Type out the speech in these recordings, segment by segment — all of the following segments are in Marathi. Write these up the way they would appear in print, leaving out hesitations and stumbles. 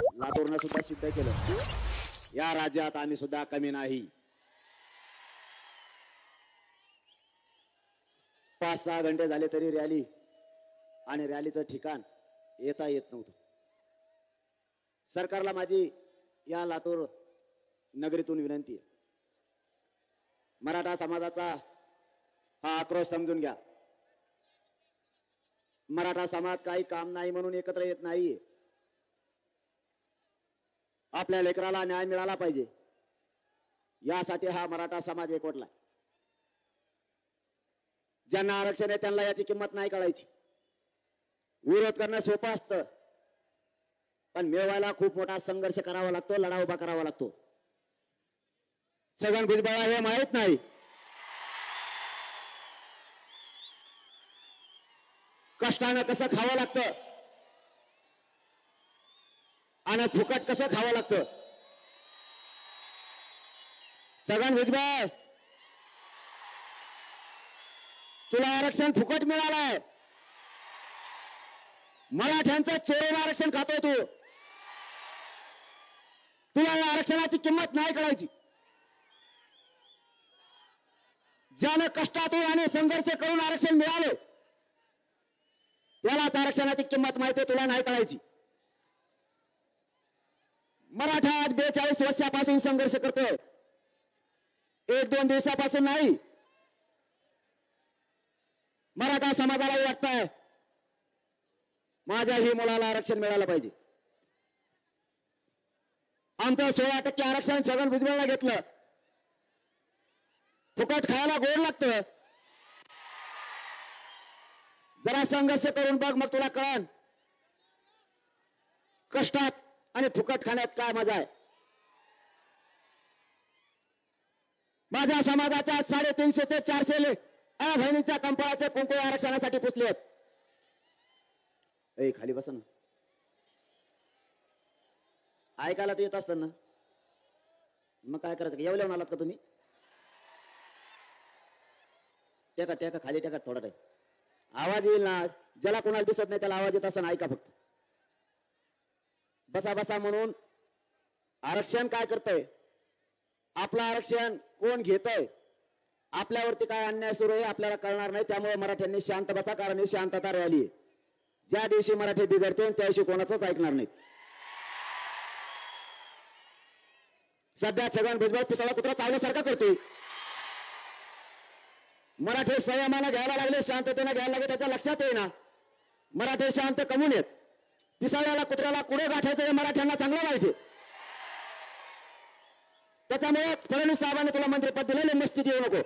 लातूरनं सुद्धा सिद्ध केलं या राज्यात आम्ही सुद्धा कमी नाही. 5-6 घंटे झाले तरी रॅली आणि रॅलीचं ठिकाण येता येत नव्हतं. सरकारला माझी या लातूर नगरीतून विनंती आहे, मराठा समाजाचा हा आक्रोश समजून घ्या. मराठा समाज काही काम नाही म्हणून एकत्र येत नाहीये. आपल्या लेकराला न्याय मिळाला पाहिजे यासाठी हा मराठा समाज एकवटला. ज्यांना आरक्षण आहे त्यांना याची किंमत नाही कळायची. विरोध करणं सोपं असतं, पण मिळवायला खूप मोठा संघर्ष करावा लागतो, लढा उभा करावा लागतो. छगन भुजबळ हे माहित नाही. कष्टानं कसं खावं लागतं आणि फुकट कसं खावं लागतं. छगन भुजबळ, तुला आरक्षण फुकट मिळालंय. मराठ्यांचं चोरून आरक्षण खातोय तू. तुला या आरक्षणाची किंमत नाही कळायची. ज्यानं कष्टातून आणि संघर्ष करून आरक्षण मिळालं त्यालाच आरक्षणाची किंमत माहिती, तुला नाही कळायची. मराठा आज 42 वर्षापासून संघर्ष करतोय, 1-2 दिवसापासून नाही. मराठा समाजालाही वाटतंय माझ्याही मुलाला आरक्षण मिळालं पाहिजे. आमचं 16% आरक्षण छगन भुजबळला घेतलं. फुकट खायला गोड लागतं. जरा संघर्ष करून बघ, मग तुला कळन कष्टात आणि फुकट खाण्यात काय मजा आहे. माझ्या समाजाच्या 350 ते 400 बहिणीच्या कंपळाचे कुंकू आरक्षणासाठी पुसले आहेत. खाली बसा ना, ऐकायला तर येत असतं ना, मग काय करायचं. येऊन आलात का तुम्ही? टेका खाली टेका, थोडा टाइम आवाज येईल ना. ज्याला कोणाला दिसत नाही त्याला आवाज येत असं ऐका फक्त. बसा बसा म्हणून आरक्षण काय करतंय, आपलं आरक्षण कोण घेतंय, आपल्यावरती काय अन्याय सुरू आहे आपल्याला कळणार नाही. त्यामुळे मराठ्यांनी शांत बसा, कारण ही शांतता रॅली आहे. ज्या दिवशी मराठी बिघडते त्या दिवशी कोणाचंच ऐकणार नाही. सध्या छगन भुजबळ पिसाळा कुत्रा चावल्यासारखा करतोय. मराठी संयमाला घ्यायला लागले, शांततेने घ्यायला लागले, त्याच्या लक्षात येईना. मराठी शांत कमून येत. पिसाळ्याला कुत्र्याला कुठे गाठायचं हे मराठ्यांना चांगलं माहिती. त्याच्यामुळे फडणवीस साहेबांनी तुला मंत्रिपद दिलेले, मस्ती येऊ नको.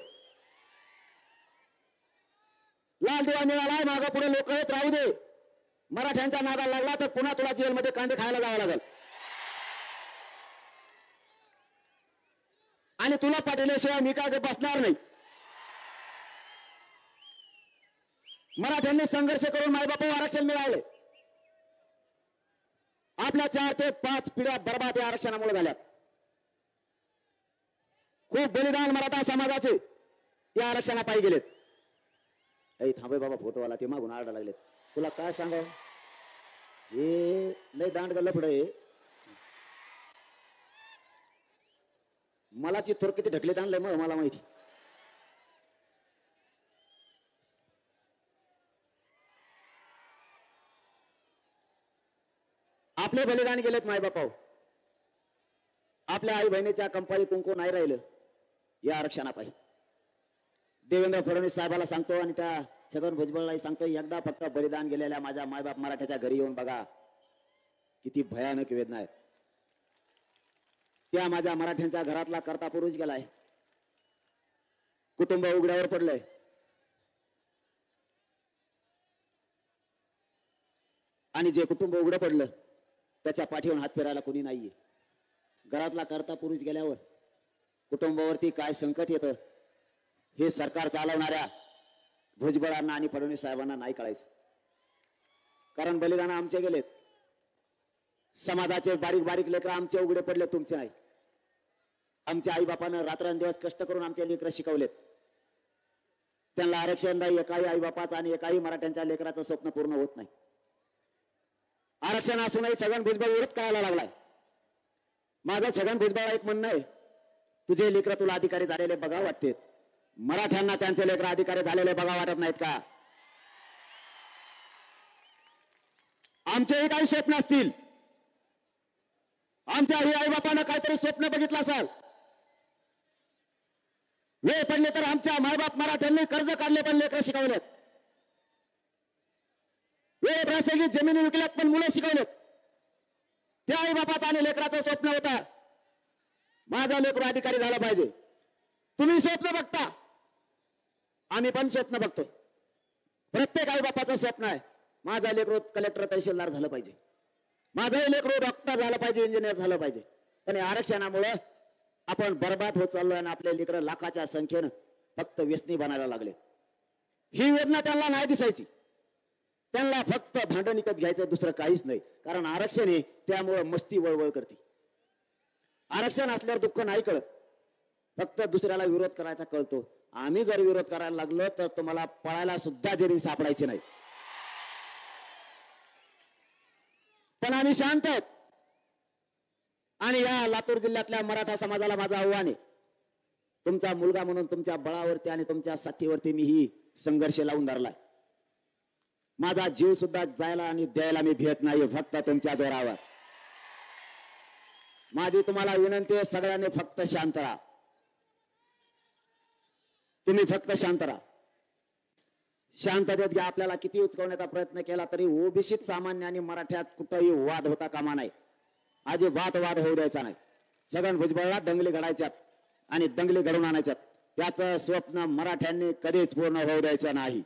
लाल दिवा मिळाला, मागं पुढे लोक येत राहू दे. मराठ्यांचा नादा लागला तर पुन्हा तुला जेलमध्ये कांदे खायला जावं लागेल. आणि तुला पाठवल्याशिवाय मी काय बसणार नाही. मराठ्यांनी संघर्ष करून मायबापा आरक्षण मिळाले. आपल्या 4 ते 5 पिढ्या बर्बाद या आरक्षणामुळे झाल्यात. खूप बलिदान मराठा समाजाचे या आरक्षणापायी गेलेत. थांबे बाबा, फोटोवाला ते मागून आरडा लागलेत. तुला काय सांगाव, हे लय दांड गल्ला पुढे. मला चित्तूर किती ढकलीत आणलंय मग मला माहिती. आपले बलिदान गेलेत मायबापाव. आपल्या आई बहिणीच्या कंपाळी कुंकू नाही राहिलं या आरक्षणापायी. देवेंद्र फडणवीस साहेबाला सांगतो आणि त्या छगन भुजबळलाही सांगतो, एकदा फक्त बलिदान गेलेल्या माझ्या मायबाप मराठ्याच्या घरी येऊन बघा, किती भयानक वेदना आहेत. त्या माझ्या मराठ्यांच्या घरातला करता पुरुष गेलाय. कुटुंब उघड्यावर पडलंय. आणि जे कुटुंब उघडं पडलं त्याच्या पाठीवर हात फिरायला कोणी नाहीये. घरातला करता पुरुष गेल्यावर कुटुंबावरती काय संकट येतं हे सरकार चालवणाऱ्या भुजबळांना आणि फडणवीस साहेबांना नाही कळायचं. कारण बलिदान आमचे गेलेत. समाजाचे बारीक बारीक लेकरं आमचे उघडे पडले, तुमचे नाही. आमच्या आईबापानं रात्रंदिवस कष्ट करून आमचे लेकरं शिकवलेत. त्यांना आरक्षण नाही, एकाही आईबापाचं आणि एकाही मराठ्यांच्या लेकराचं स्वप्न पूर्ण होत नाही. आरक्षण असूनही छगन भुजबळ विरोध करायला लागलाय. माझं छगन भुजबळ एक म्हणणं आहे, तुझे लेकर तुला अधिकारी झालेले बघा वाटते, मराठ्यांना त्यांचे लेकर अधिकारी झालेले बघा वाटत नाहीत का? आमचेही काही स्वप्न असतील, आमच्याही आई बापानं काहीतरी स्वप्न बघितलं असाल. वेळ पडले तर आमच्या मायबाप मराठ्यांनी कर्ज काढले पण लेकर शिकवलेत. वेळ प्रसंगी जमिनी विकल्यात पण मुलं शिकवलेत. त्या आई बापाचं आणि लेकराचं स्वप्न होतं, माझा लेकरू अधिकारी झाला पाहिजे. तुम्ही स्वप्न बघता, आम्ही पण स्वप्न बघतोय. प्रत्येक आई बापाचं स्वप्न आहे, माझा लेकरू कलेक्टर तहसीलदार झालं पाहिजे, माझं लेकरू डॉक्टर झालं पाहिजे, इंजिनियर झालं पाहिजे. पण आरक्षणामुळे आपण बर्बाद होत चाललोय आणि आपले लेकर लाखाच्या संख्येनं फक्त व्यसनी बनायला लागले. ही वेदना त्यांना नाही दिसायची, त्यांना फक्त भांडण विकत घ्यायचं, दुसरं काहीच नाही. कारण आरक्षण आहे, त्यामुळे मस्ती वळवळ करते. आरक्षण असल्यावर दुःख नाही कळत, फक्त दुसऱ्याला विरोध करायचा कळतो. आम्ही जर विरोध करायला लागलो तर तुम्हाला पळायला सुद्धा जरी सापडायचे नाही. पण आम्ही शांत आहोत. आणि या लातूर जिल्ह्यातल्या मराठा समाजाला माझं आव्हान आहे, तुमचा मुलगा म्हणून तुमच्या बळावरती आणि तुमच्या साथीवरती मी ही संघर्ष लावून धरलाय. माझा जीव सुद्धा जायला आणि द्यायला मी भेट नाही, फक्त तुमच्या जोरावर. माझी तुम्हाला विनंती आहे, सगळ्यांनी फक्त शांत राहा. तुम्ही फक्त शांत राहा. शांततेत घ्या. आपल्याला किती उचकवण्याचा प्रयत्न केला तरी ओबीसीत सामान्य आणि मराठ्यात कुठेही वाद होता कामा नाही. अजिबात वाद होऊ द्यायचा नाही. छगन भुजबळला दंगली घडायच्यात आणि दंगली घडवून आणायच्यात, त्याचं स्वप्न मराठ्यांनी कधीच पूर्ण होऊ द्यायचं नाही.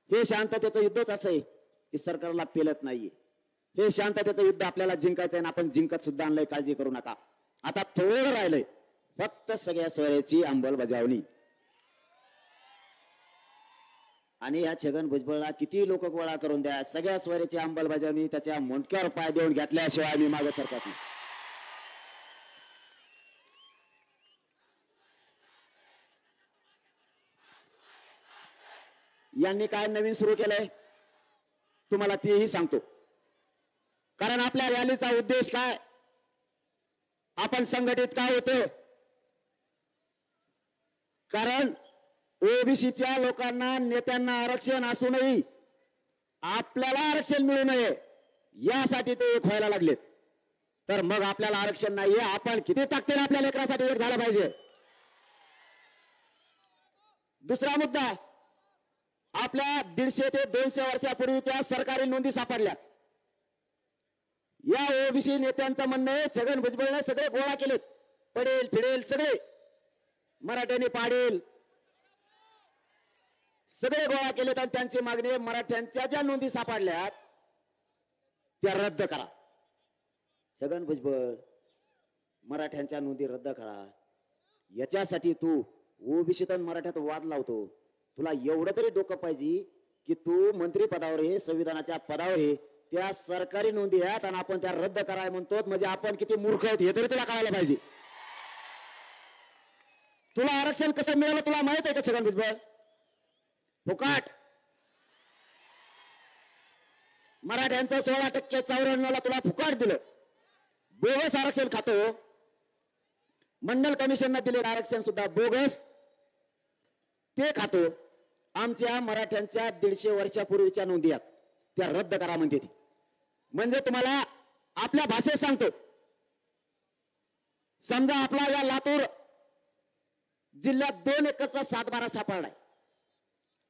हे शांततेचं युद्धच असं आहे की सरकारला पेलत नाहीये. हे शांततेचं युद्ध आपल्याला जिंकायचं आहे, आपण जिंकत सुद्धा आणलंय, काळजी करू नका. आता थोडं राहिलंय, फक्त सगळ्या सोयऱ्याची अंमलबजावणी. आणि या छगन भुजबळला किती लोक गोळा करून द्या, सगळ्या स्वराची अंमलबजावणी त्याच्या मुंडक्यावर पाय देऊन घेतल्याशिवाय मी मागे सरकत नाही. यांनी काय नवीन सुरू केलंय तुम्हाला तेही सांगतो. कारण आपल्या रॅलीचा उद्देश काय, आपण संघटित काय होतो, कारण ओबीसीच्या लोकांना नेत्यांना आरक्षण असूनही आपल्याला आरक्षण मिळू नये यासाठी ते एक व्हायला लागलेत. तर मग आपल्याला आरक्षण नाहीये, आपण किती ताकदीने आपल्या लेकरासाठी एक झालं पाहिजे. दुसरा मुद्दा, आपल्या 150 ते 200 वर्षापूर्वीच्या सरकारी नोंदी सापडल्या. या ओबीसी नेत्यांचं म्हणणं आहे, छगन भुजबळने सगळे गोळा केलेत, पडेल फिडेल सगळे मराठ्यांनी पाडेल सगळे गोळा केलेत आणि त्यांची मागणी आहे, मराठ्यांच्या ज्या नोंदी सापडल्यात त्या रद्द करा. छगन भुजबळ, मराठ्यांच्या नोंदी रद्द करा. याच्यासाठी तू ओबीसीत आणि मराठ्यात वाद लावतो. तुला एवढं तरी डोकं पाहिजे की तू मंत्री पदावर आहे, संविधानाच्या पदावर आहे, त्या सरकारी नोंदी आहेत आणि आपण त्या रद्द कराय म्हणतो, म्हणजे आपण किती मूर्ख आहेत हे तरी तुला कळायला पाहिजे. तुला आरक्षण कसं मिळालं तुला माहित आहे का छगन भुजबळ? फुकाट. मराठ्यांचं 16% 94ला तुला फुकाट दिलं. बोगस आरक्षण खातो. मंडल कमिशनने दिलेलं आरक्षण सुद्धा बोगस, ते खातो. आमच्या मराठ्यांच्या 150 वर्षापूर्वीच्या नोंदी आहेत त्या रद्द करा म्हणते ती. म्हणजे तुम्हाला आपल्या भाषेत सांगतो, समजा आपला या लातूर जिल्ह्यात 2 एकरचा 7/12 सापडलाय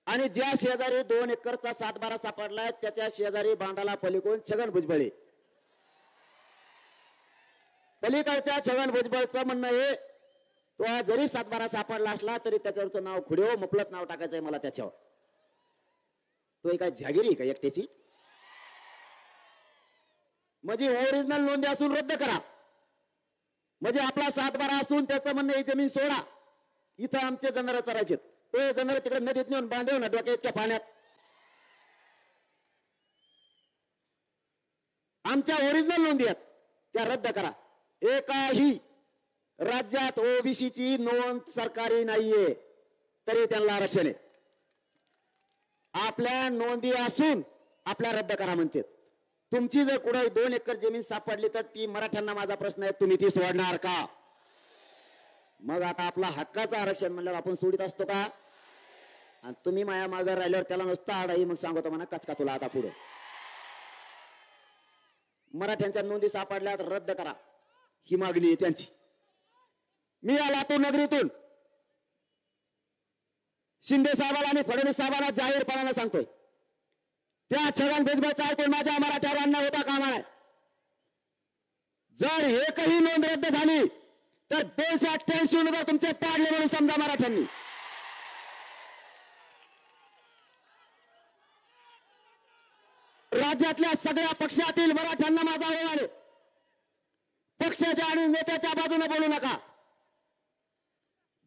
आणि ज्या शेजारी 2 एकरचा 7/12 सापडलाय त्याच्या शेजारी बांधाला पलीकडून छगन भुजबळ. पलीकडच्या छगन भुजबळचं म्हणणं आहे, तो जरी 7/12 सापडला असला तरी त्याच्यावरचं नाव खुडेव मफलत नाव टाकायचंय मला त्याच्यावर. तो एका जागिरी का एकट्याची? म्हणजे ओरिजिनल नोंदी असून रद्द करा. म्हणजे आपला 7/12 असून त्याचं म्हणणं ही जमीन सोडा, इथं आमचे जनावर चरायचे, तो जनावर तिकडे नदीत नेऊन बांधव ना डोक्या इतक्या पाण्यात. आमच्या ओरिजिनल नोंदी आहेत त्या रद्द करा. एकाही राज्यात ओबीसीची नोंद सरकारी नाहीये तरी त्यांना आरक्षण आहे. आपल्या नोंदी असून आपल्या रद्द करा म्हणते. तुमची जर कुठे 2 एकर जमीन सापडली तर ती मराठ्यांना माझा प्रश्न आहे, तुम्ही ती सोडणार का? मग आता आपला हक्काचं आरक्षण म्हणल्यावर आपण सोडित असतो का? आणि तुम्ही माया मागे राहिल्यावर त्याला नुसता आडाई मग सांगतो म्हणा कचका तुला आता पुढे. मराठ्यांच्या नोंदी सापडल्या तर रद्द करा ही मागणी आहे त्यांची. मी या लातूर नगरीतून शिंदे साहेबांना आणि फडणवीस साहेबांना जाहीरपणाने सांगतोय, त्या छगन भुजबळचा ऐकून माझ्या मराठ्यावर अन्याय होता कामा नये. जर एकही नोंद रद्द झाली तर 288 उमेदवार तुमचे पाडले म्हणून समजा मराठ्यांनी. राज्यातल्या सगळ्या पक्षातील मराठ्यांना माझा आव्हान आहे, पक्षाच्या आणि नेत्याच्या बाजूने बोलू नका.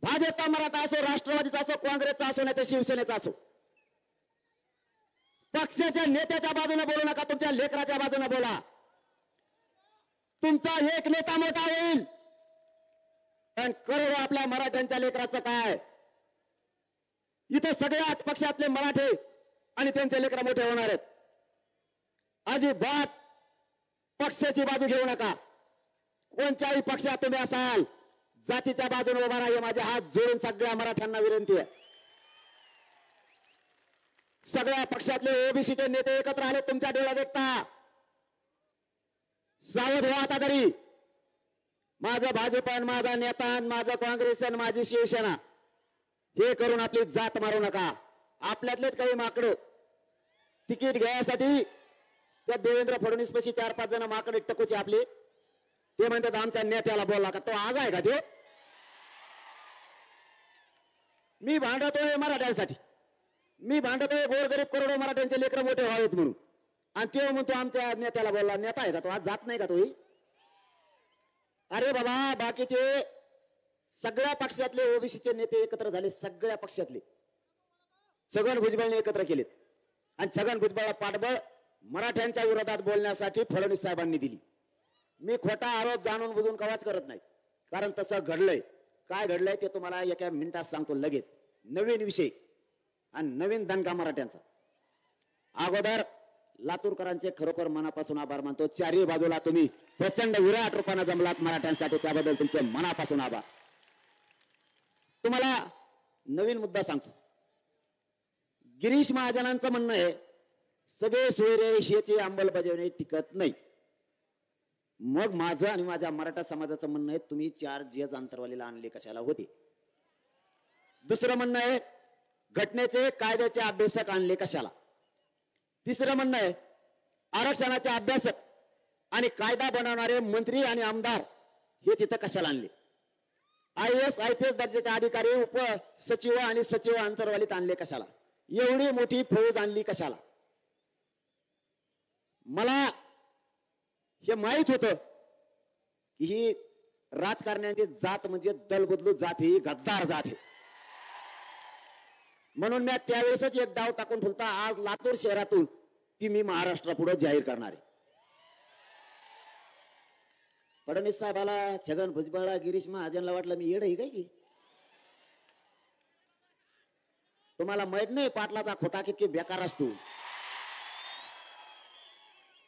भाजपचा मराठा असो, राष्ट्रवादीचा असो, काँग्रेसचा असो, नाही तर शिवसेनेचा असो, पक्षाच्या नेत्याच्या बाजूने बोलू नका, तुमच्या लेकराच्या बाजूने बोला. तुमचा एक नेता मोठा होईल पण करोडो आपल्या मराठ्यांच्या लेकराचं काय? इथं सगळ्याच पक्षातले मराठे आणि त्यांचे लेकर मोठे होणार आहेत. अजिबात पक्षाची बाजू घेऊ नका. कोणत्याही पक्षात तुम्ही असाल, जातीच्या बाजूने उभा राहा, माझे हात जोडून सगळ्या मराठ्यांना विनंती आहे. सगळ्या पक्षातले ओबीसीचे नेते एकत्र आले, तुमच्या डोळ्यात देखता. सावध व्हा आता तरी. माझं भाजप, माझा नेता, माझं काँग्रेस, माझी शिवसेना हे करून आपली जात मारू नका. आपल्यातलेच काही माकडं तिकीट घ्यायसाठी त्या देवेंद्र फडणवीस पशी 4-5 जण माकडे टकूचे आपले, ते म्हणतात आमच्या नेत्याला बोलला का? तो आज आहे का ते? मी भांडतोय मराठ्यांसाठी, मी भांडतोय गोरगरीब करोडो मराठ्यांचे लेकर मोठे व्हावेत म्हणून, आणि ते म्हणतो आमच्या नेत्याला बोलला. नेता आहे का तो? आज जात नाही का तोही? अरे बाबा, बाकीचे सगळ्या पक्षातले ओबीसीचे नेते एकत्र झाले, सगळ्या पक्षातले. छगन भुजबळने एकत्र केलेत आणि छगन भुजबळला पाठबळ मराठ्यांच्या विरोधात बोलण्यासाठी फडणवीस साहेबांनी दिली. मी खोटा आरोप जाणून बुजून कवाच करत नाही, कारण तसं घडलंय. काय घडलंय ते तुम्हाला एका मिनिटात सांगतो लगेच. नवीन विषय आणि नवीन दणका मराठ्यांचा. अगोदर लातूरकरांचे खरोखर मनापासून आभार मानतो. चारही बाजूला तुम्ही प्रचंड विराट रूपाने जमलात मराठ्यांसाठी, त्याबद्दल तुमचे मनापासून आभार. तुम्हाला नवीन मुद्दा सांगतो. गिरीश महाजनांचं म्हणणं आहे सगळे सोयरे ह्याची अंमलबजावणी टिकत नाही. मग माझं आणि माझ्या मराठा समाजाचं म्हणणं आहे तुम्ही 4 जज अंतरवालीला आणले कशाला होते. दुसरं म्हणणं आहे घटनेचे कायद्याचे अभ्यासक आणले कशाला. तिसरं म्हणणं आहे आरक्षणाचे अभ्यासक आणि कायदा बनवणारे मंत्री आणि आमदार हे तिथं कशाला आणले. IAS IPS दर्जाचे अधिकारी उपसचिव आणि सचिव अंतरवालीत आणले कशाला. एवढी मोठी फौज आणली कशाला. मला हे माहित होतं की ही राजकारण्याची जात म्हणजे दलबदलू जात, ही गद्दार जात आहे. म्हणून मी त्यावेळेसच एक डाव टाकून ठेवता, आज लातूर शहरातून ती मी महाराष्ट्रापुढे जाहीर करणार आहे. फडणवीस साहेबाला, छगन भुजबळला, गिरीश महाजनला वाटलं मी येड आहे काय की. तुम्हाला माहित नाही पाटलाचा खोटा किती बेकार असतो.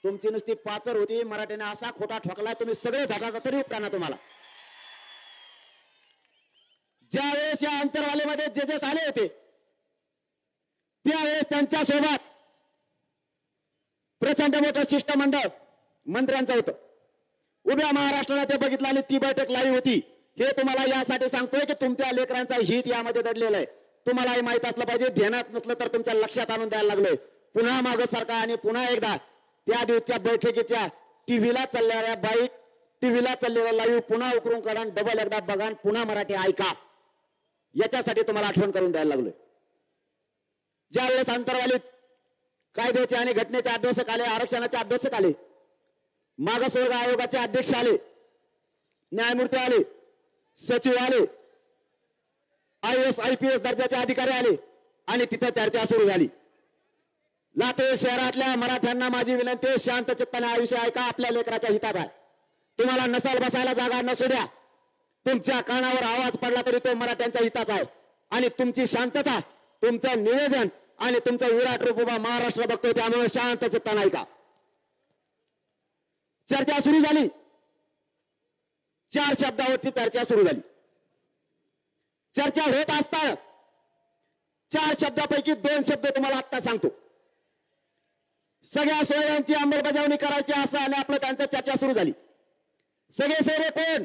तुमची नुसती पाचर होती, मराठीने असा खोटा ठोकला तुम्ही सगळे धटाचा तरी उपटाना तुम्हाला. ज्यावेळेस या अंतरवालीमध्ये जजेस आले होते त्यावेळेस त्यांच्या सोबत प्रचंड मोठं शिष्टमंडळ मंत्र्यांचं होतं. उभ्या महाराष्ट्राला ते बघितलं आणि ती बैठक लाईव्ह होती. हे तुम्हाला यासाठी सांगतोय की तुमच्या लेकरांचा हित यामध्ये दडलेलं आहे. तुम्हालाही माहित असलं पाहिजे, ध्यानात नसलं तर तुमच्या लक्षात आणून द्यायला लागलोय. पुन्हा मागं सरका आणि पुन्हा एकदा त्या दिवसच्या बैठकीच्या टीव्हीला चाललेल्या टीव्हीला चाललेला लाईव्ह पुन्हा उकरून काढा, डबल एकदा बघा, पुन्हा मराठी ऐका. याच्यासाठी तुम्हाला आठवण करून द्यायला लागलोय. ज्यावेळेस अंतरवालीत कायद्याचे आणि घटनेचे अभ्यासक आले, आरक्षणाचे अभ्यासक आले, मागासवर्ग आयोगाचे अध्यक्ष आले, न्यायमूर्ती आले, सचिव आले, IAS IPS दर्जाचे अधिकारी आले आणि तिथे चर्चा सुरू झाली. लातूर शहरातल्या मराठ्यांना माझी विनंती आहे, शांत चित्ताने हा विषय ऐका. आपल्या लेकराच्या हिताचा आहे. तुम्हाला नसाल बसायला जागा नसू द्या, तुमच्या कानावर आवाज पडला तरी तो मराठ्यांच्या हिताचा आहे. आणि तुमची शांतता, तुमचं निवेदन आणि तुमचं विराट रूप उभा महाराष्ट्र बघतोय, त्यामुळे शांत चित्ता नाही का. चर्चा सुरू झाली. 4 शब्दावरती चर्चा सुरू झाली. चर्चा होत असताना 4 शब्दापैकी 2 शब्द तुम्हाला आता सांगतो. सगळ्या सोयऱ्यांची अंमलबजावणी करायची असं आणि आपलं त्यांची चर्चा सुरू झाली. सगळे सोयरे कोण?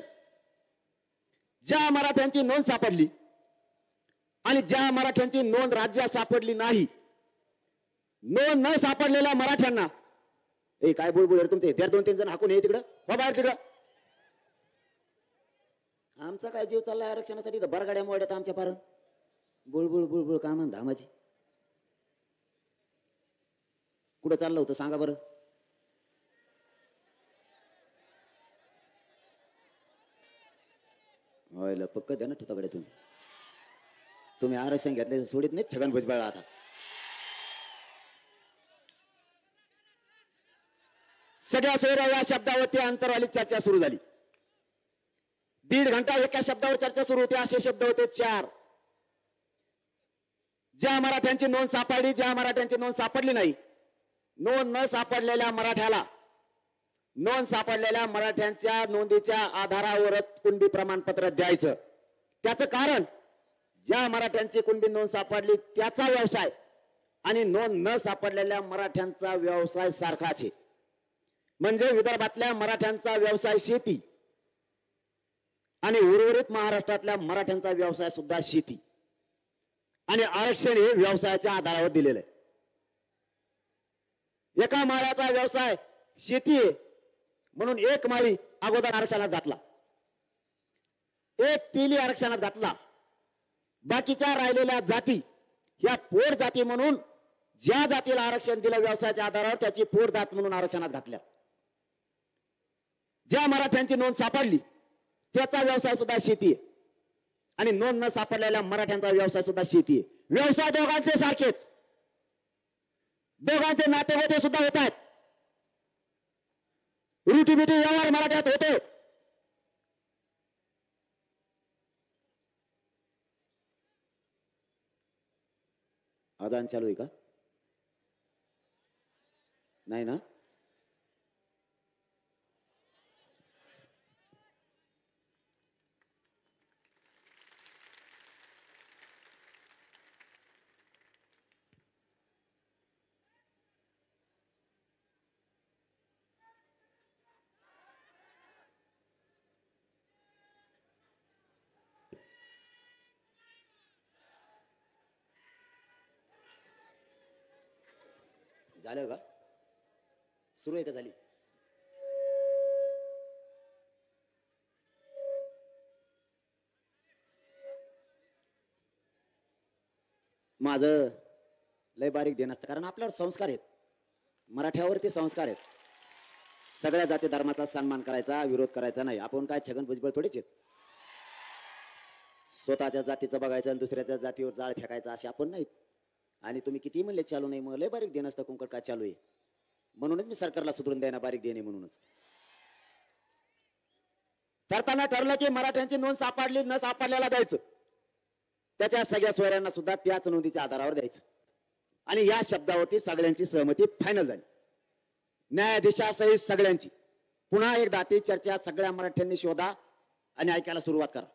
ज्या मराठ्यांची नोंद सापडली आणि ज्या मराठ्यांची नोंद राज्यात सापडली नाही, नोंद न सापडलेल्या मराठ्यांना काय बुळबुळ तुमचे इथे 2-3 जण हाकून ये तिकडं, हो बाहेर तिकडं. आमचा काय जीव चाललाय आरक्षणासाठी, तर बरगाड्या मोड्यात आमच्या पार बुळबुळ बुळबुळ का म्हण धामाची. कुठं चाललं होतं सांगा बरं. होय पक्क द्या ना तुझ्याकडे. तुम्ही आरक्षण घेतले सोडित नाही छगन भुजबळ. आता सगळ्या सोयऱ्या या शब्दावरती अंतरवाली चर्चा सुरू झाली. 1.5 घंटा एका शब्दावर चर्चा सुरू होती. असे शब्द होते 4. ज्या मराठ्यांची नोंद सापडली, ज्या मराठ्यांची नोंद सापडली नाही, नोंद न सापडलेल्या मराठ्याला नोंद सापडलेल्या मराठ्यांच्या नोंदीच्या आधारावरच कुणबी प्रमाणपत्र द्यायचं. त्याचं कारण, ज्या मराठ्यांची कुणबी नोंद सापडली त्याचा व्यवसाय आणि नोंद न सापडलेल्या मराठ्यांचा व्यवसाय सारखाच आहे. म्हणजे विदर्भातल्या मराठ्यांचा व्यवसाय शेती आणि उर्वरित महाराष्ट्रातल्या मराठ्यांचा व्यवसाय सुद्धा शेती, आणि आरक्षण हे व्यवसायाच्या आधारावर दिलेलं आहे. एका माळ्याचा व्यवसाय शेती आहे म्हणून 1 माळी अगोदर आरक्षणात घातला, 1 तेली आरक्षणात घातला. बाकीच्या राहिलेल्या जाती ह्या पोट जाती म्हणून ज्या जातीला आरक्षण दिलं व्यवसायाच्या आधारावर त्याची पोट जात म्हणून आरक्षणात घातल्या. ज्या मराठ्यांची नोंद सापडली त्याचा व्यवसाय सुद्धा शेती आहे आणि नोंद न सापडलेल्या मराठ्यांचा व्यवसाय सुद्धा शेती आहे. व्यवसाय दोघांचे सारखेच, दोघांचे नातेवाईक सुद्धा होत आहेत. रुटीबिटी व्यवहार मराठ्यात होते. आदान चालू आहे का? नाही ना? झालं का? सुरू आहे का? झाली? माझं लय बारीक देणं असतं, कारण आपल्यावर संस्कार आहेत, मराठ्यावरती संस्कार आहेत. सगळ्या जाती धर्माचा सन्मान करायचा, विरोध करायचा नाही. आपण काय छगन भुजबळ थोडेच आहेत. स्वतःच्या जातीचं बघायचं आणि दुसऱ्याच्या जातीवर जाळ फेकायचा असे आपण नाहीत. आणि तुम्ही किती म्हणले चालू नाही, मग लय बारीक देणं असतं. कुंकड काय चालू आहे म्हणूनच मी सरकारला सुधरून द्यायना बारीक देणे म्हणूनच. करताना ठरलं की मराठ्यांची नोंद सापडली न सापडल्याला द्यायचं, त्याच्या सगळ्या सोयऱ्यांना सुद्धा त्याच नोंदीच्या आधारावर द्यायचं. आणि या शब्दावरती सगळ्यांची सहमती फायनल झाली, न्यायाधीशासहित सगळ्यांची. पुन्हा एकदा ती चर्चा सगळ्या मराठ्यांनी शोधा आणि ऐकायला सुरुवात करा.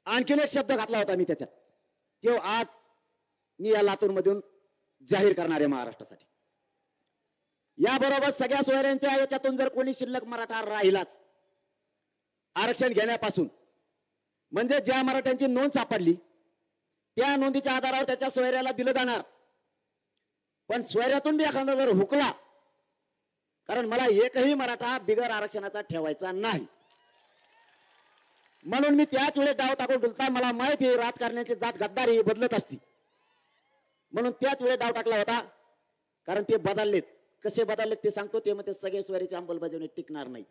आणखीन एक शब्द घातला होता मी त्याच्यात, तो आज मी या लातूर मधून जाहीर करणार आहे महाराष्ट्रासाठी. याबरोबर सगळ्या सोयऱ्यांच्या याच्यातून जर कोणी शिल्लक मराठा राहिलाच आरक्षण घेण्यापासून, म्हणजे ज्या मराठ्यांची नोंद सापडली त्या नोंदीच्या आधारावर त्याच्या सोयऱ्याला दिलं जाणार. पण सोयऱ्यातून बी एखादा जर हुकला, कारण मला एकही मराठा बिगर आरक्षणाचा ठेवायचा नाही, म्हणून मी त्याच वेळेस डाव टाकून डुलता. मला माहिती आहे राजकारण्याची जात गद्दारी बदलत असती, म्हणून त्याच वेळेस डाव टाकला होता. कारण ते बदललेत, कसे बदललेत ते सांगतो. ते मग ते सगळे सोयऱ्याची अंमलबजावणी टिकणार नाही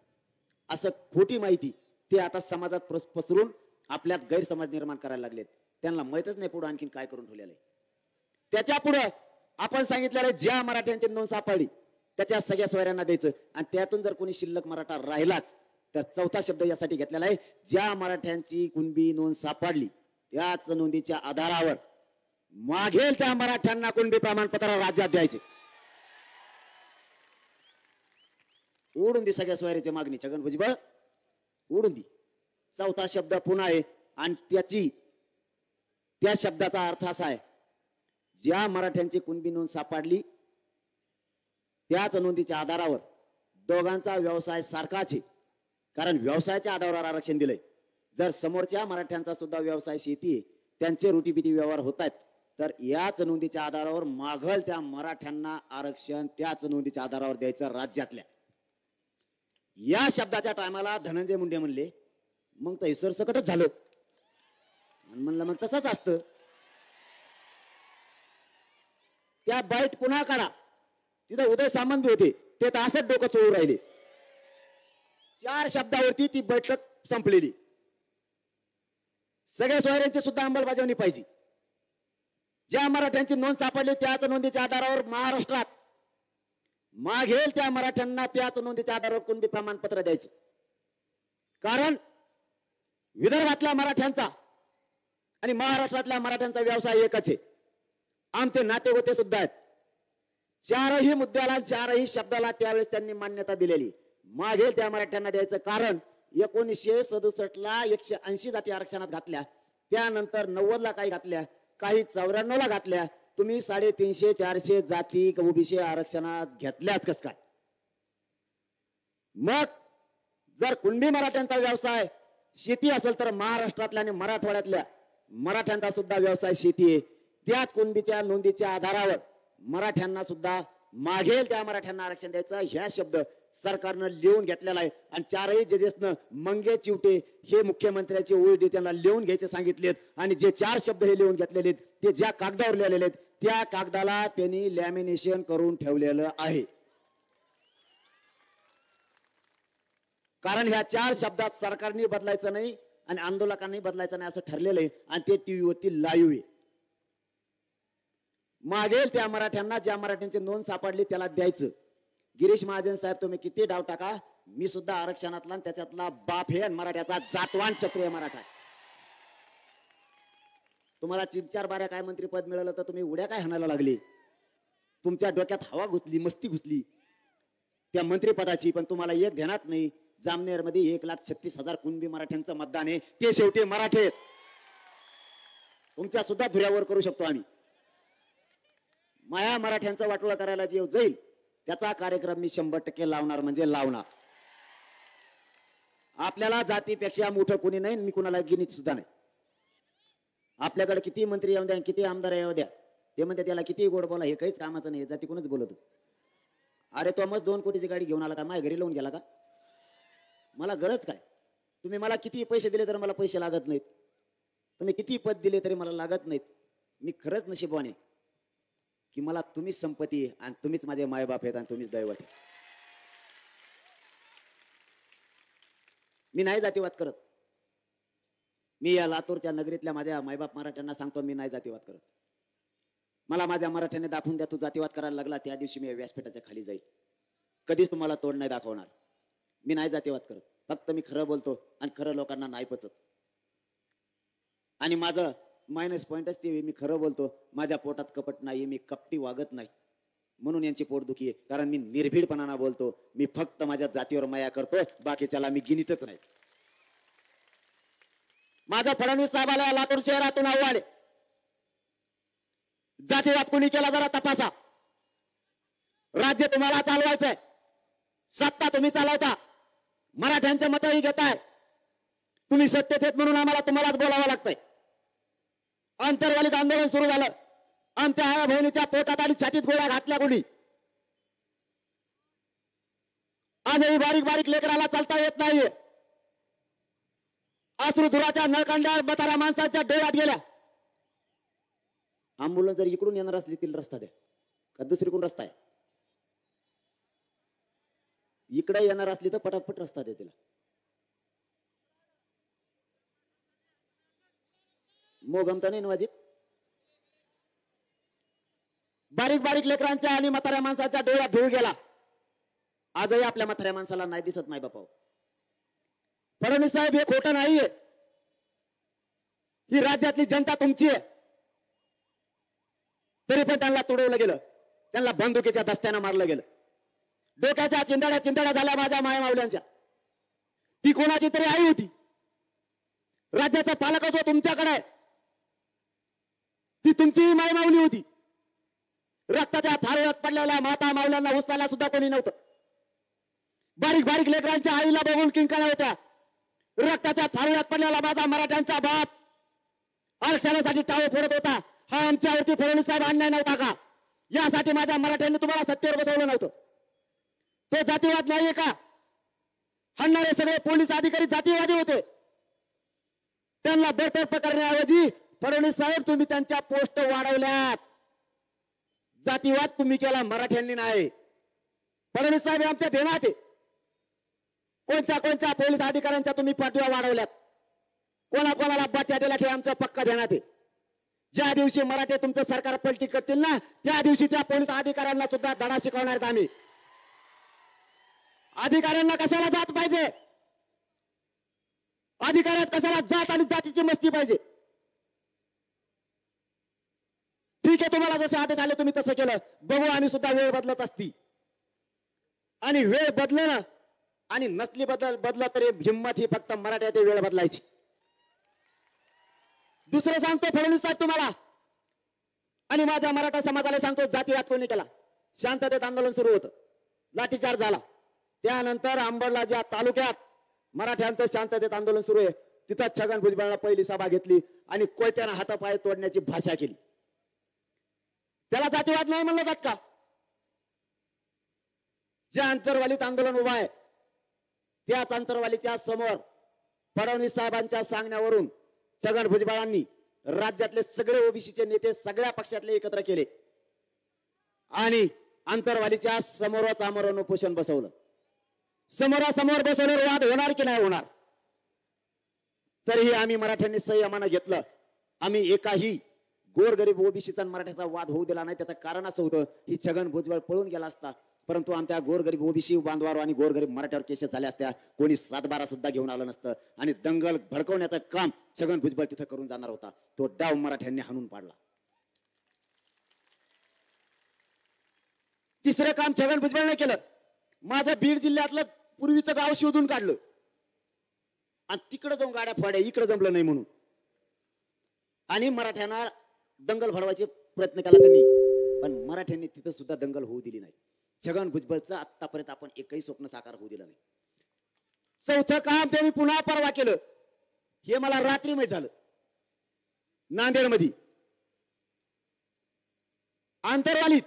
असं खोटी माहिती ते आता समाजात पसरून आपल्यात गैरसमज निर्माण करायला लागलेत. त्यांना माहितच नाही पुढे आणखीन काय करून ठेवलेलं आहे. त्याच्या पुढे आपण सांगितलेलं आहे ज्या मराठ्यांची नोंद सापडली त्याच्या सगळ्या सोयऱ्यांना द्यायचं, आणि त्यातून जर कोणी शिल्लक मराठा राहिलाच तर 4था शब्द यासाठी घेतलेला आहे, ज्या मराठ्यांची कुणबी नोंद सापडली त्याच नोंदीच्या आधारावर मागेल त्या मराठ्यांना कुणबी प्रमाणपत्र राज्यात द्यायचे. उडून दी सगळ्या सोयऱ्याची मागणी छगन भुजबळ, उडून दी. चौथा शब्द पुन्हा आहे आणि त्या शब्दाचा अर्थ असा आहे, ज्या मराठ्यांची कुणबी नोंद सापडली त्याच नोंदीच्या आधारावर दोघांचा व्यवसाय सारखाच आहे, कारण व्यवसायाच्या आधारावर आरक्षण दिलंय. जर समोरच्या मराठ्यांचा सुद्धा व्यवसाय शेती आहे, त्यांचे रोटीपिटी व्यवहार होत आहेत, तर याच नोंदीच्या आधारावर मागल त्या मराठ्यांना आरक्षण त्याच नोंदीच्या आधारावर द्यायचं राज्यातल्या. या शब्दाच्या टायमाला धनंजय मुंडे म्हणले मग तर सरसकटच झालं. म्हणलं मग तसंच असतं. त्या बाईट पुन्हा काढा, तिथं उदय सामंत होते, ते तर असंच डोकं चोळून राहिले. 4 शब्दावरती ती बैठक संपलेली. सगळ्या सोयऱ्यांची सुद्धा अंमलबजावणी पाहिजे. ज्या मराठ्यांची नोंद सापडली त्याच नोंदीच्या आधारावर महाराष्ट्रात मागेल त्या मराठ्यांना त्याच नोंदीच्या आधारावर कुणबी प्रमाणपत्र द्यायचं. कारण विदर्भातल्या मराठ्यांचा आणि महाराष्ट्रातल्या मराठ्यांचा व्यवसाय एकच आहे. आमचे नातेगोते सुद्धा आहेत. 4ही मुद्द्याला 4ही शब्दाला त्यावेळेस त्यांनी मान्यता दिलेली. मागेल त्या मराठ्यांना द्यायचं. कारण 1967 ला 180 जाती आरक्षणात घातल्या, त्यानंतर 90 ला काही घातल्या, काही 94 ला घातल्या. तुम्ही 350 400 जाती ओबीसी आरक्षणात घेतल्याच कस काय? मग जर कुणबी मराठ्यांचा व्यवसाय शेती असेल तर महाराष्ट्रातल्या आणि मराठवाड्यातल्या मराठ्यांचा सुद्धा व्यवसाय शेती आहे. त्याच कुणबीच्या नोंदीच्या आधारावर मराठ्यांना सुद्धा मागेल त्या मराठ्यांना आरक्षण द्यायचं. ह्या शब्द सरकारनं लिहून घेतलेला आहे आणि 4ही जजेसनं मंगे चिवटे हे मुख्यमंत्र्याचे ओळी त्यांना लिहून घ्यायचे सांगितलेत. आणि जे 4 शब्द हे लिहून घेतलेले आहेत ते ज्या कागदावर लिहिलेले आहेत त्या कागदाला त्यांनी लॅमिनेशन करून ठेवलेलं आहे. कारण ह्या 4 शब्दात सरकारने बदलायचं नाही आणि आंदोलकांनी बदलायचं नाही असं ठरलेलं आहे आणि ते टीव्हीवरती लाईव्ह आहे. मागेल त्या मराठ्यांना ज्या मराठ्यांची नोंद सापडली त्याला द्यायचं. गिरीश महाजन साहेब तुम्ही किती डाव टाका, मी सुद्धा आरक्षणातला त्याच्यातला बाप हे मराठ्याचा जातवान क्षत्रिय मराठा. तुम्हाला 3-4 बाऱ्या काय मंत्रीपद मिळालं तर तुम्ही उड्या काय हाणायला लागली? तुमच्या डोक्यात हवा घुसली, मस्ती घुसली त्या मंत्रीपदाची. पण तुम्हाला एक ध्यानात नाही, जामनेर मध्ये 1,36,000 कुणबी मराठ्यांचं मतदान आहे. ते शेवटी मराठे आहेत. तुमच्या सुद्धा धुऱ्यावर करू शकतो आम्ही. माया मराठ्यांचं वाटोळं करायला जे जाईल त्याचा कार्यक्रम मी 100% लावणार म्हणजे लावणार. आपल्याला जातीपेक्षा मोठं कोणी नाही, मी कुणाला गिनीत सुद्धा नाही. आपल्याकडे किती मंत्री येऊ द्या, किती आमदार येऊ द्या, ते म्हणते त्याला किती गोड बोला, हे काहीच कामाचं नाही, जाती कोणच बोलतो. अरे तो मग 2 कोटीची गाडी घेऊन आला का, माझ्या घरी लावून गेला का? मला गरज काय? तुम्ही मला किती पैसे दिले तर मला पैसे लागत नाहीत, तुम्ही किती पद दिले तरी मला लागत नाहीत. मी खरंच नशीबवान की मला तुम्हीच संपत्ती आणि तुम्हीच माझे मायबाप आहेत आणि तुम्हीच दैवत आहे. मी नाही जातीवाद करत. मी या लातूरच्या नगरीतल्या माझ्या मायबाप मराठ्यांना सांगतो, मी नाही जातीवाद करत. मला माझ्या मराठ्याने दाखवून द्या, तू जातीवाद करायला लागला त्या दिवशी मी व्यासपीठाच्या खाली जाईल. कधीच तुम्हाला तोड नाही दाखवणार. मी नाही जातीवाद करत, फक्त मी खरं बोलतो आणि खरं लोकांना नाही पचत. आणि माझं मायनस पॉइंटच ते, मी खरं बोलतो, माझ्या पोटात कपट नाही, मी कपटी वागत नाही, म्हणून यांची पोटदुखी आहे. कारण मी निर्भीडपणाने बोलतो, मी फक्त माझ्या जातीवर माया करतो, बाकीच्याला मी गिनीतच नाही. माझा फडणवीस साहेबाला लातूर शहरातून आव्हान आहे, जातीवाद कोणी केला जरा तपासा. राज्य तुम्हाला चालवायचंय, सत्ता तुम्ही चालवता, मराठ्यांचे मतही घेताय. तुम्ही सत्तेत आहेत म्हणून आम्हाला तुम्हालाच बोलावं लागतंय. अंतर्वालित आंदोलन सुरू झालं, आमच्या आया बहिणीच्या पोटात आणि छातीत गोळ्या घातल्या कोणी. आजही बारीक बारीक लेकराला चालता येत नाहीये. अश्रुधुराच्या नळकांड्या बतारा माणसाच्या डोळ्यात गेल्या. आंबुलन्स जर इकडून येणार असली तिला रस्ता द्या, का दुसरीकडून रस्ता आहे? इकडे येणार असली तर पटापट रस्ता द्या तिला. मोगमता नाही वाजित. बारीक बारीक लेकरांच्या आणि म्हाताऱ्या माणसाच्या डोळ्यात धूळ गेला. आजही आपल्या म्हाताऱ्या माणसाला नाही दिसत माय बापा. फडणवीस साहेब हे खोटं नाहीये, ही राज्यातली जनता तुमची आहे. तरी पण त्यांना तुडवलं गेलं, त्यांना बंदुकीच्या दस्त्यानं मारलं गेलं. डोक्याच्या चिंदड्या चिंदड्या झाल्या माझ्या मायमावल्यांच्या. ती कोणाची तरी आई होती, राज्याचा पालकत्व तुमच्याकडे आहे, ती तुमची मायमावली होती. रक्ताच्या थारोळ्यात पडलेल्या माता मावल्यांना उचलायला सुद्धा कोणी नव्हतं. बारीक बारीक लेकरांच्या आईला बघून किंकाळ्या होत्या. रक्ताच्या थारोळ्यात पडलेला माझा मराठ्यांचा बाप आरक्षणासाठी टाळू फोडत होता. हा आमच्यावरती फडणवीस साहेब अन्याय नव्हता का? यासाठी माझ्या मराठ्यांनी तुम्हाला सत्तेवर बसवलं नव्हतं. तो जातीवाद नाहीये का? हाणणारे सगळे पोलीस अधिकारी जातीवादी होते. त्यांना बडतर्फ करण्याऐवजी फडणवीस साहेब तुम्ही त्यांच्या पोस्ट वाढवल्यात. जातीवाद तुम्ही केला, मराठ्यांनी नाही. फडणवीस साहेब आमच्या ध्यानात आहे. कोणत्या पोलीस अधिकाऱ्यांच्या तुम्ही पदव्या वाढवल्यात, कोणाला बात्या दिल्या हे आमचं पक्का ध्यानात आहे. ज्या दिवशी मराठे तुमचं सरकार पलटी करतील ना, त्या दिवशी त्या पोलीस अधिकाऱ्यांना सुद्धा धडा शिकवणार आहेत आम्ही. अधिकाऱ्यांना कशाला जात पाहिजे, अधिकाऱ्यात कशाला जात आणि जातीची मस्ती पाहिजे. ठीक आहे, तुम्हाला जसे आदेश आले तुम्ही तसं केलं. बघू आम्ही सुद्धा वेळ बदलत असती. आणि वेळ बदलणं आणि नसली बदल तरी हिंमत ही फक्त मराठ्यात वेळ बदलायची. दुसरं सांगतो फडणवीस साहेब तुम्हाला आणि माझ्या मराठा समाजाला सांगतो, जातीवाद कोणी केला? शांततेत आंदोलन सुरू होतं, लाठीचार्ज झाला. त्यानंतर अंबडला ज्या तालुक्यात मराठ्यांचं शांततेत आंदोलन सुरू आहे, तिथं छगन भुजबळांना पहिली सभा घेतली आणि कोयत्यानं हातापाय तोडण्याची भाषा केली. त्याला जातीवाद नाही म्हणलं जात का? ज्या अंतरवालीत आंदोलन उभा आहे त्याच अंतरवालीच्या समोर फडणवीस साहेबांच्या सांगण्यावरून छगन भुजबळांनी राज्यातले सगळे ओबीसीचे नेते सगळ्या पक्षातले एकत्र केले आणि अंतरवालीच्या समोरच आमरण उपोषण बसवलं. समोरासमोर बसवल्यावर वाद होणार की नाही होणार? तरीही आम्ही मराठ्यांनी संयमानं घेतलं. आम्ही एकाही गोरगरीब ओबीसीचा मराठ्याचा वाद होऊ दिला नाही. त्याचं कारण असं होतं की छगन भुजबळ पळून गेला असता, परंतु आमच्या गोरगरीब ओबीसी बांधवावर आणि गोरगरीब मराठ्यावर केसेस झाल्या असत्या, कोणी 7-12 सुद्धा घेऊन आलं नसतं आणि दंगल भडकवण्याचं काम छगन भुजबळ तिथं करून जाणार होता. तो डाव मराठ्यांनी हाणून पाडला. तिसरं काम छगन भुजबळने केलं. माझं बीड जिल्ह्यातलं पूर्वीचं गाव शोधून काढलं आणि तिकडे जाऊन गाड्या फोड्या, इकडे जमलं नाही म्हणून, आणि मराठ्यांना दंगल भडवायचे प्रयत्न केला त्यांनी, पण मराठ्यांनी तिथं सुद्धा दंगल होऊ दिली नाही. छगन भुजबळचं आतापर्यंत आपण एकही स्वप्न साकार होऊ दिलं नाही. चौथं काम त्यांनी पुन्हा परवा केलं. हे मला रात्री माहित झालं. नांदेडमध्ये आंतरवालीत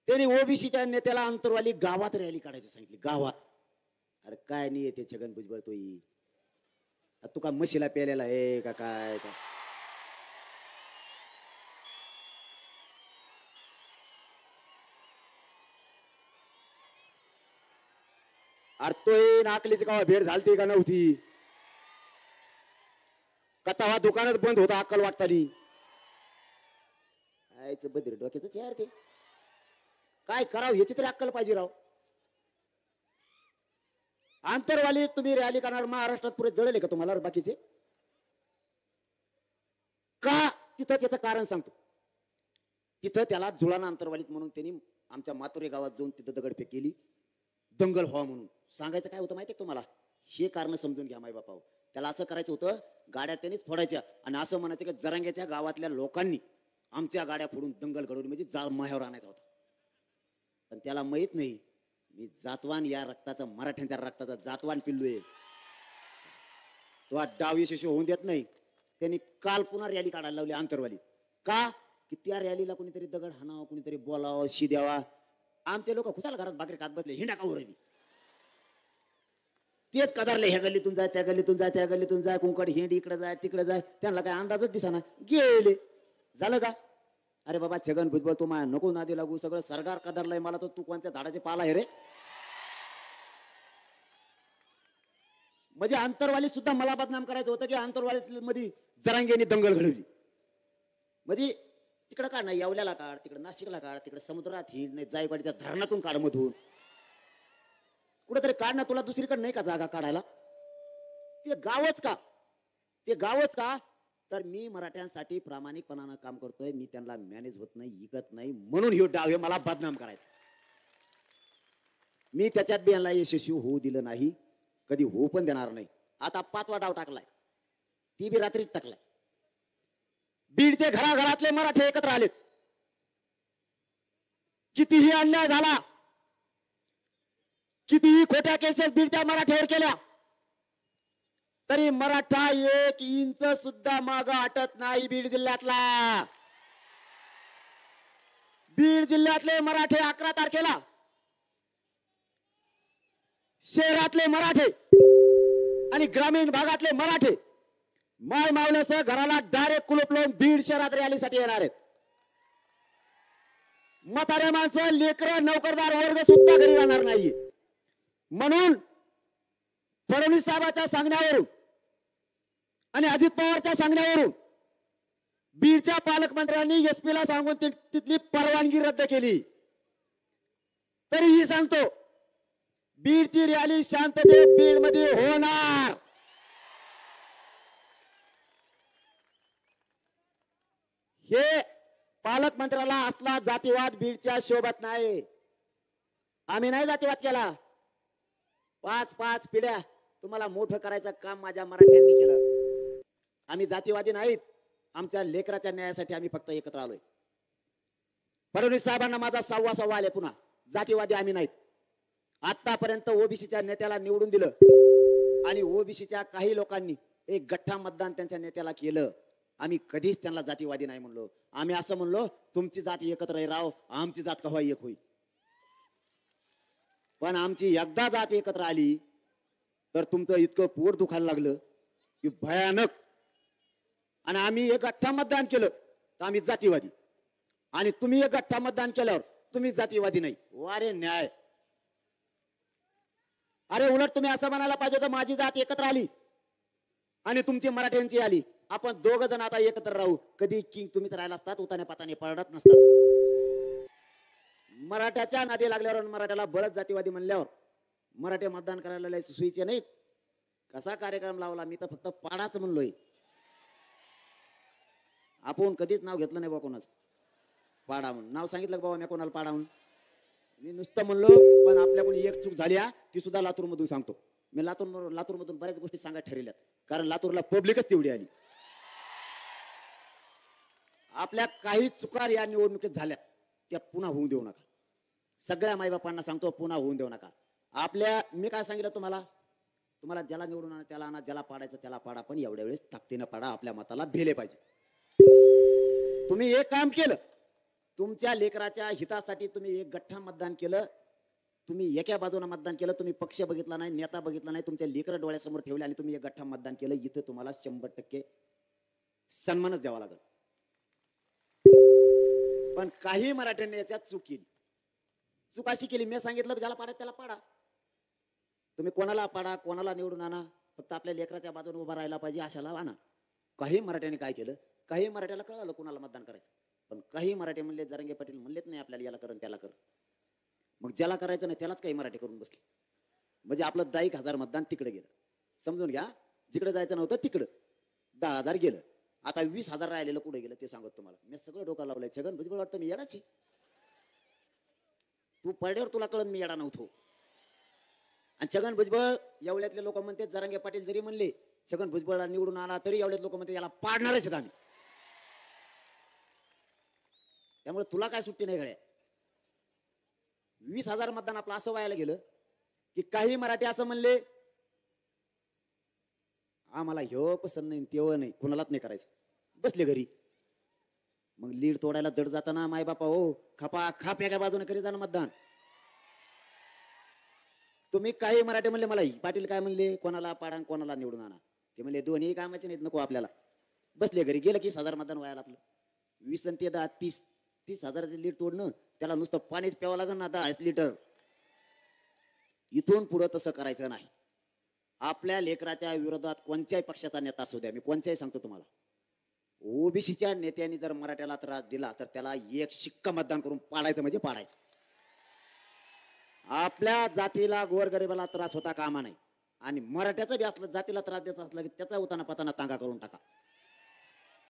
त्यांनी ओबीसीच्या नेत्याला आंतरवाली गावात रॅली काढायची सांगितली. गावात. अरे काय नाही येते छगन भुजबळ, तू का म्हशीला पेलेला आहे का काय? अरे तो नाकलीची का भेट झालती का नव्हती? का तवा दुकानात बंद होता अक्कल वाटतानी? आयचं बद्री डोक्याच यार, ते काय करावं ह्याची तरी अक्कल पाहिजे राव. आंतरवाली तुम्ही रॅली करणार, महाराष्ट्रात पुरे जळले का तुम्हाला बाकीचे? का? तिथं त्याचं कारण सांगतो. तिथं त्याला जुळाना अंतरवालीत म्हणून त्यांनी आमच्या मातुरे गावात जाऊन तिथं दगडफेक केली, दंगल व्हावं म्हणून. सांगायचं काय होतं माहिती आहे तुम्हाला? हे कारण समजून घ्या माय बापाव. त्याला असं करायचं होतं, गाड्या त्यांनीच फोडायच्या आणि असं म्हणायचं की जरांग्याच्या गावातल्या लोकांनी आमच्या गाड्या फोडून दंगल घडवली, म्हणजे जाळ माह्यावर आणायचा होता. पण त्याला माहित नाही मी जातवान, या रक्ताचा, मराठ्यांच्या रक्ताचा जातवान पिल्लू आहे. तो डाव यशस्वी होऊन देत नाही. त्यांनी काल पुन्हा रॅली काढायला लावली आंतरवाली. का? की त्या रॅलीला कोणीतरी दगड हाणावं, कोणीतरी बोलावं, शी द्यावा. आमचे लोक खुशाल घरात भाकरी खात बसले, हिंडा का उरवी तेच कदारले, ह्या गल्लीतून जाय, त्या गल्लीतून जाय, त्या गल्लीतून जाय, कुंकड हिंड, इकडे जाय, तिकडे जाय. त्यांना काय अंदाजच दिसाना, गेले. झालं का? अरे बाबा छगन भुजबळ, तू माया नको नादी लागू, सगळं सरकार कदरलंय मला, तर तू कोणत्या झाडाचे पाला आहे रे? म्हणजे आंतरवाली सुद्धा मला बदनाम करायचं होतं की आंतरवाली मध्ये जरांगेने दंगल घडवली. म्हणजे तिकडं काढ नाही, येवल्याला काढ, तिकडे नाशिकला काढ, तिकडे समुद्रात हिंड, नाही जायवाडीच्या धरणातून काढ, मधून कुठेतरी काढ ना. तुला दुसरीकडे नाही का जागा काढायला? ते गावच का? ते गावच का? तर मी मराठ्यांसाठी प्रामाणिकपणानं काम करतोय. मी त्यांना मॅनेज होत नाही, इकत नाही, म्हणून हे डाव हे मला बदनाम करायचं. मी त्याच्यात बी यांना यशस्वी होऊ दिलं नाही, कधी होऊ पण देणार नाही. आता 5वा डाव टाकलाय, ती बी रात्रीच टाकलाय. बीडचे घराघरातले मराठे एकत्र आलेत. कितीही अन्याय झाला, कितीही खोट्या केसेस बीडच्या मराठ्यावर केल्या, तरी मराठा 1 इंच सुद्धा माग हटत नाही. बीड जिल्ह्यातला, बीड जिल्ह्यातले मराठे 11 तारखेला शहरातले मराठे आणि ग्रामीण भागातले मराठे माय मावल्यासह घराला डायरेक्ट कुलूप लावून बीड शहरात रॅलीसाठी येणार आहेत. म्हातारे माणसं, लेकरं, नोकरदार वर्ग सुद्धा घरी राहणार नाही. म्हणून फडणवीस साहेबांच्या सांगण्यावरून आणि अजित पवारच्या सांगण्यावरून बीडच्या पालकमंत्र्यांनी एसपीला सांगून तिथली परवानगी रद्द केली. तरीही सांगतो, बीडची रॅली शांततेत बीड मध्ये होणार. हे पालकमंत्र्याला असला जातीवाद बीडच्या शोभत नाही. आम्ही नाही जातीवाद केला. 5 पिढ्या तुम्हाला मोठं करायचं काम माझ्या मराठ्यांनी केलं. आम्ही जातीवादी नाहीत. आमच्या लेकराच्या न्यायासाठी आम्ही फक्त एकत्र आलोय. फडणवीस साहेबांना माझा सव्वा आले. पुन्हा जातीवादी आम्ही नाहीत. आतापर्यंत ओबीसीच्या नेत्याला निवडून दिलं आणि ओबीसीच्या काही लोकांनी एक गठ्ठा मतदान त्यांच्या नेत्याला केलं. आम्ही कधीच त्यांना जातीवादी नाही म्हणलो. आम्ही असं म्हणलो, तुमची जात एकत्र राव, आमची जात केव्हा एक होईल. पण आमची एकदा जात एकत्र आली तर तुमचं इतकं पोट दुखायला लागलं की भयानक. आणि आम्ही एक गठ्ठा मतदान केलं तर आम्ही जातीवादी, आणि तुम्ही एक गठ्ठा मतदान केल्यावर तुम्ही जातीवादी नाही. वारे न्याय. अरे उलट तुम्ही असं म्हणायला पाहिजे तर माझी जात एकत्र आली आणि तुमची मराठ्यांची आली, आपण 2 जण आता एकत्र राहू. कधी किंग तुम्हीच राहिला असतात, उताने पाताने पडत नसतात. मराठ्याच्या नादी लागल्यावर मराठ्याला बळच जातीवादी म्हणल्यावर मराठे मतदान करायला लय सुईचे नाहीत. कसा कार्यक्रम लावला, मी तर फक्त पाडाच म्हणलोय. आपण कधीच नाव घेतलं नाही बा कोणाचं पाडा म्हणून. नाव सांगितलं बाबा मी कोणाला पाडा म्हणून, मी नुसतं म्हणलो. पण आपल्याकडून एक चूक झाली, ती सुद्धा लातूर मधून सांगतो. मी लातूर मधून बऱ्याच गोष्टी सांगायला ठरवल्यात, कारण लातूरला पब्लिकच तेवढी आली. आपल्या काही चुका या निवडणुकीत झाल्या त्या पुन्हा होऊ देऊ नका. सगळ्या माईबापांना सांगतो, पुन्हा होऊन देऊ नका. मी काय सांगितलं तुम्हाला ज्याला निवडून आणा त्याला आणा, ज्याला पाडायचं त्याला पाडा, पण एवढ्या वेळेस ताकदीनं पाडा. आपल्या मताला भेले पाहिजे. तुम्ही एक काम केलं, तुमच्या लेकराच्या हितासाठी तुम्ही एक गठ्ठा मतदान केलं. तुम्ही एका बाजूने मतदान केलं. तुम्ही पक्ष बघितला नाही, नेता बघितला नाही, तुमच्या लेकर डोळ्यासमोर ठेवले आणि तुम्ही एक गठ्ठा मतदान केलं. इथं तुम्हाला 100% सन्मानच द्यावा लागेल. पण काही मराठ्यांनी याच्यात चूक केली. चूक अशी केली, मी सांगितलं ज्याला पाडा त्याला पाडा. तुम्ही कोणाला पाडा, कोणाला निवडून आणा, फक्त आपल्या लेकराच्या बाजूने उभा राहायला पाहिजे अशाला आणा. काही मराठ्यांनी काय केलं, काही मराठ्याला कळालं कोणाला मतदान करायचं, पण काही मराठी म्हणले, जरांगे पाटील म्हणलेच नाही आपल्याला याला कर त्याला कर. मग ज्याला करायचं नाही त्यालाच काही मराठी करून बसले. म्हणजे आपलं 10,000 मतदान तिकडे गेलं. समजून घ्या, जिकडे जायचं नव्हतं तिकडं 10,000 गेलं. आता 20,000 राहिलेलं कुठे गेलं ते सांगत तुम्हाला. मी सगळं डोकं लावलंय. छगन भुजबळ वाटतं मी येडाच आहे. तू पडल्यावर तुला कळन मी येडा नव्हतो. आणि छगन भुजबळ एवढ्यातले लोक म्हणते, जरांगे पाटील जरी म्हणले छगन भुजबळला निवडून आला तरी एवढ्यात लोक म्हणते याला पाडणारच आहेत आम्ही. त्यामुळे तुला काय सुट्टी नाही गड्या. 20,000 मतदान आपलं असं व्हायला गेलं की काही मराठी असं म्हणले, आम्हाला ह्यो पसंत नाही तेव्हा नाही, कुणालाच नाही करायचं, बसले घरी. मग लीड तोडायला जड जाताना माय बापा हो खपा खाप एका बाजूने करी जाणं मतदान. तुम्ही काही मराठी म्हणले, मला पाटील काय म्हणले, कोणाला पाडा कोणाला निवडून आणा. ते म्हणले दोन्ही कामाचे नाहीत, नको आपल्याला. बसले घरी. गेलं की 20,000 मतदान व्हायला आपलं. 20 आणि 10 30,000 लीड तोडणं, त्याला नुसतं पाणीच प्यावं लागेल ना 10 लिटर. इथून पुढं तसं करायचं नाही. आपल्या लेकराच्या विरोधात कोणत्याही पक्षाचा नेता असू द्या, मी कोणत्याही सांगतो तुम्हाला, ओबीसीच्या नेत्यांनी जर मराठ्याला त्रास दिला तर त्याला एक शिक्का मतदान करून पाडायचं म्हणजे पाडायचं. आपल्या जातीला गोरगरिबाला त्रास होता कामा नाही. आणि मराठ्याचं बी असलं जातीला त्रास देत असला की त्याचा उताना पताना तांगा करून टाका.